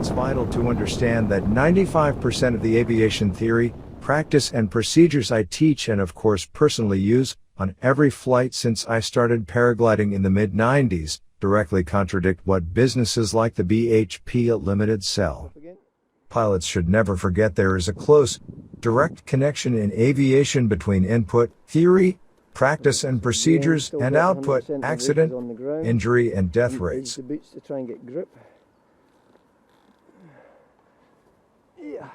it's vital to understand that 95% of the aviation theory, practice and procedures I teach and of course personally use on every flight since I started paragliding in the mid-90s directly contradict what businesses like the BHP Limited sell. Pilots should never forget there is a close, direct connection in aviation between input, theory, practice and procedures, and output, accident, injury, and death rates. The boots to try and get grip. Yeah.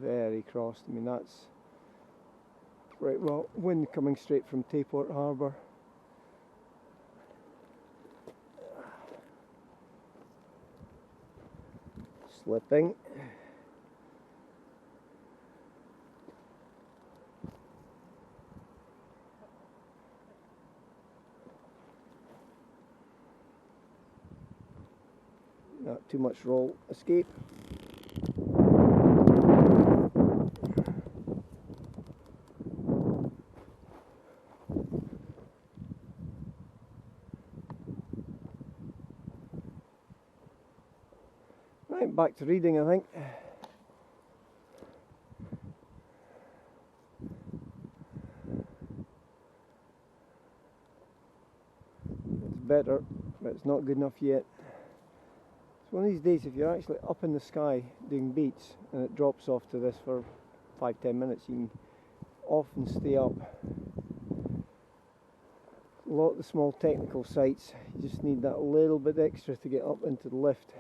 Very crossed. I mean, that's right. Well, wind coming straight from Tayport Harbour. Slipping. Not too much roll escape. Right, back to reading, I think. It's better, but it's not good enough yet. So one of these days, if you're actually up in the sky doing beats and it drops off to this for 5-10 minutes, you can often stay up. A lot of the small technical sites, you just need that little bit extra to get up into the lift.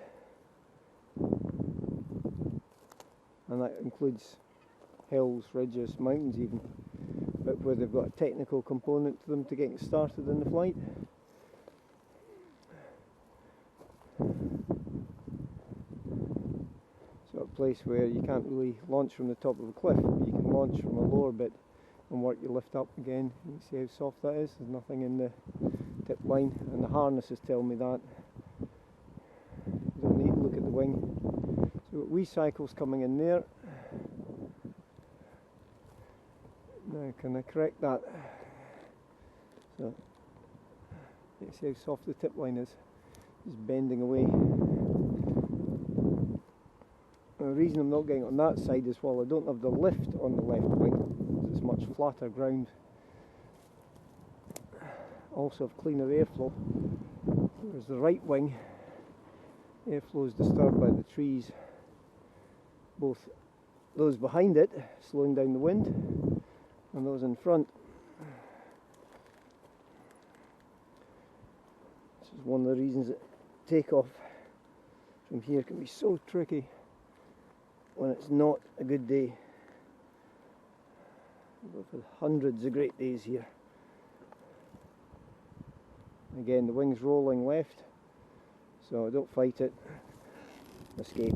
And that includes hills, ridges, mountains even, but where they've got a technical component to them to getting started in the flight. So a place where you can't really launch from the top of a cliff, but you can launch from a lower bit and work your lift up again. You can see how soft that is. There's nothing in the tip line, and the harnesses tell me that. You don't need to look at the wing. So we've got wee cycles coming in there. Now can I correct that? So you see how soft the tip line is. It's bending away. The reason I'm not getting on that side is while I don't have the lift on the left wing, it's much flatter ground. Also have cleaner airflow. Whereas the right wing, airflow is disturbed by the trees. Both those behind it slowing down the wind and those in front. This is one of the reasons that takeoff from here can be so tricky when it's not a good day. We've had hundreds of great days here. Again, the wing's rolling left, so don't fight it. Escape.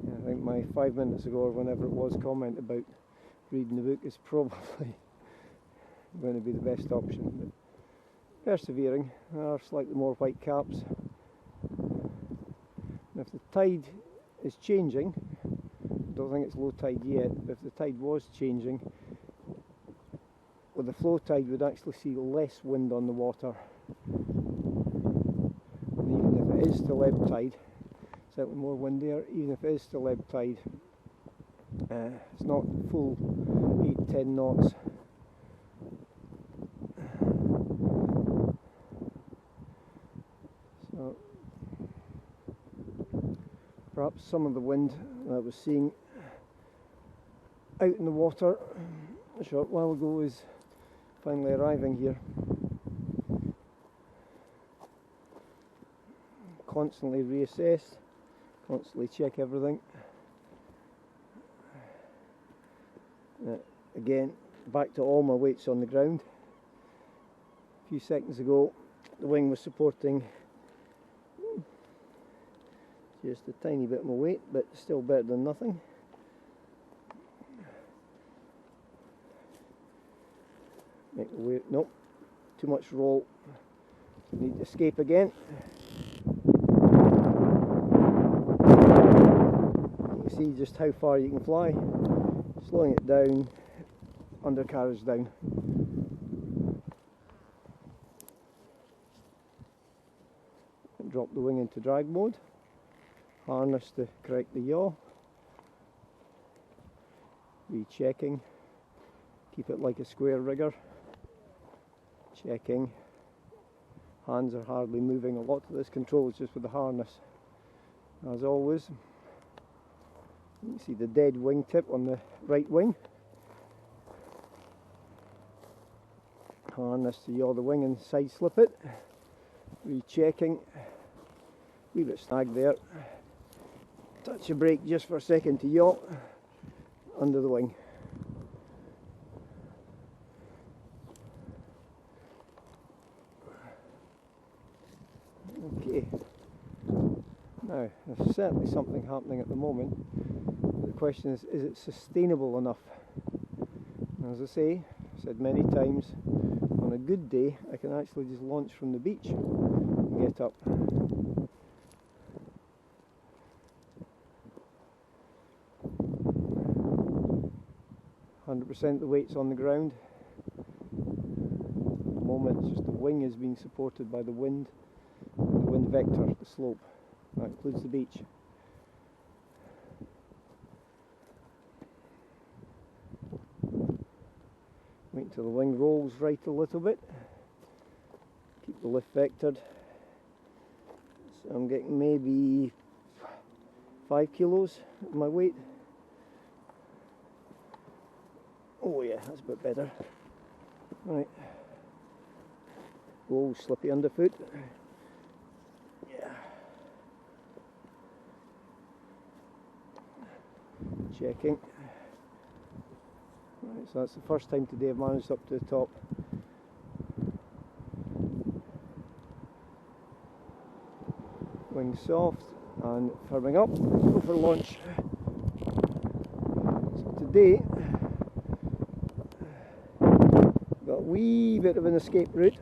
I think my 5 minutes ago or whenever it was comment about reading the book is probably going to be the best option. But persevering. There are slightly more white caps. And if the tide is changing, I don't think it's low tide yet, but if the tide was changing, with the flow tide we'd actually see less wind on the water. And even if it is still ebb tide, slightly more wind there, even if it is still ebb tide, it's not full 8-10 knots. So perhaps some of the wind that I was seeing out in the water a short while ago is finally arriving here. Constantly reassess, constantly check everything. Again, back to all my weights on the ground. A few seconds ago the wing was supporting just a tiny bit more weight, but still better than nothing. Make the weight, nope, too much roll. Need to escape again. You can see just how far you can fly. Slowing it down, undercarriage down. And drop the wing into drag mode. Harness to correct the yaw. Rechecking. Keep it like a square rigger. Checking. Hands are hardly moving. A lot of this control is just with the harness. As always, you can see the dead wing tip on the right wing. Harness to yaw the wing and side slip it. Rechecking. Leave it snag there. Touch the brake just for a second to yaw under the wing. Okay. Now, there's certainly something happening at the moment. The question is it sustainable enough? And as I say, I've said many times, on a good day I can actually just launch from the beach and get up. 100% of the weight's on the ground. At the moment, it's just the wing is being supported by the wind, and the wind vector, the slope. That includes the beach. Wait until the wing rolls right a little bit. Keep the lift vectored. So I'm getting maybe 5 kilos of my weight. Oh yeah, that's a bit better. Right. Oh, slippy underfoot. Yeah. Checking. Right, so that's the first time today I've managed up to the top. Wing soft and firming up. Go for launch. So today, got a wee bit of an escape route.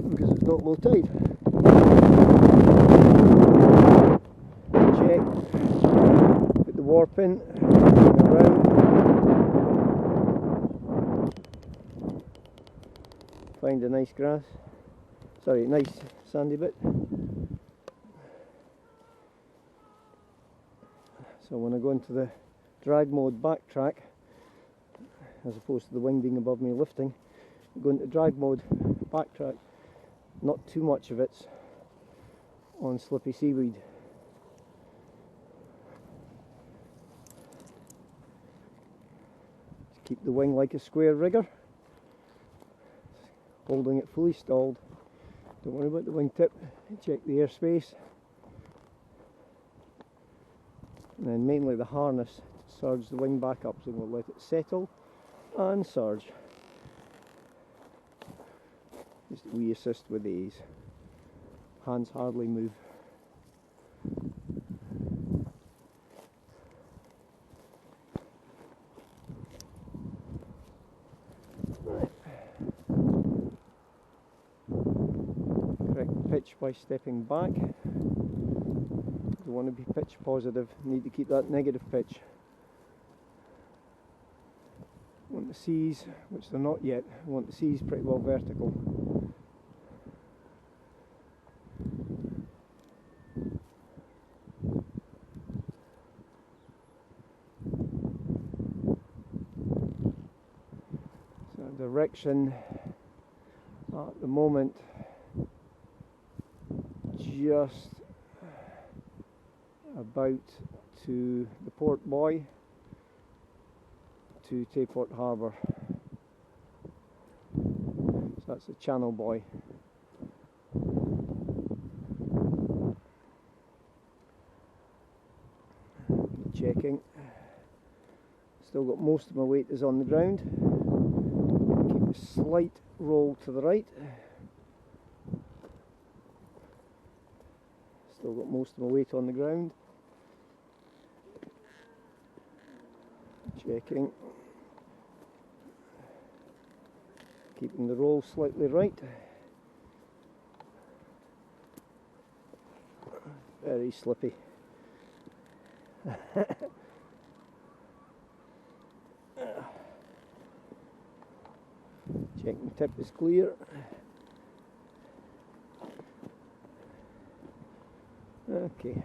Because it's not low tide. Check. Put the warp in. Around. Find a nice grass. Sorry, nice sandy bit. So when I go into the drag mode backtrack, as opposed to the wing being above me lifting, I go into drag mode backtrack, not too much of it's on slippy seaweed. Just keep the wing like a square rigger, holding it fully stalled. Don't worry about the wingtip, check the airspace. And then mainly the harness to surge the wing back up, so we'll let it settle and surge. Just we assist with these. Hands hardly move. Right. Correct the pitch by stepping back. You want to be pitch positive, need to keep that negative pitch. Want the seas, which they're not yet, want the seas pretty well vertical. So direction at the moment just about to the port buoy to Tayport Harbour. So that's the channel buoy. Checking. Still got most of my weight is on the ground. Keep a slight roll to the right. Still got most of my weight on the ground. Checking. Keeping the roll slightly right. Very slippy. Checking tip is clear. Okay.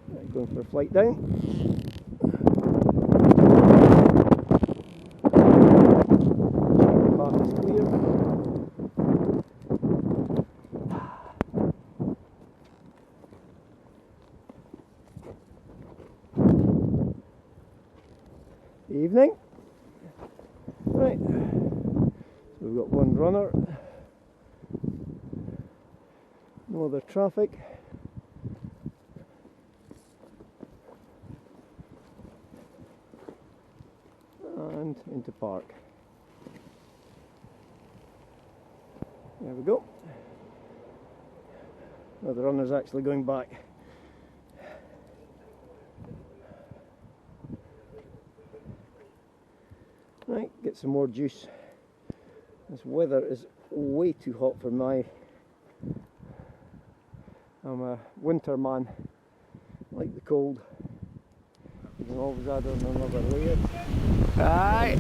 Right, going for a flight down. Checking path is clear. Evening. Right, so we've got one runner, no other traffic, and into park. There we go. Now the runner's actually going back. Right, get some more juice. This weather is way too hot for my... I'm a winter man. I like the cold. You can always add on another layer. Aye.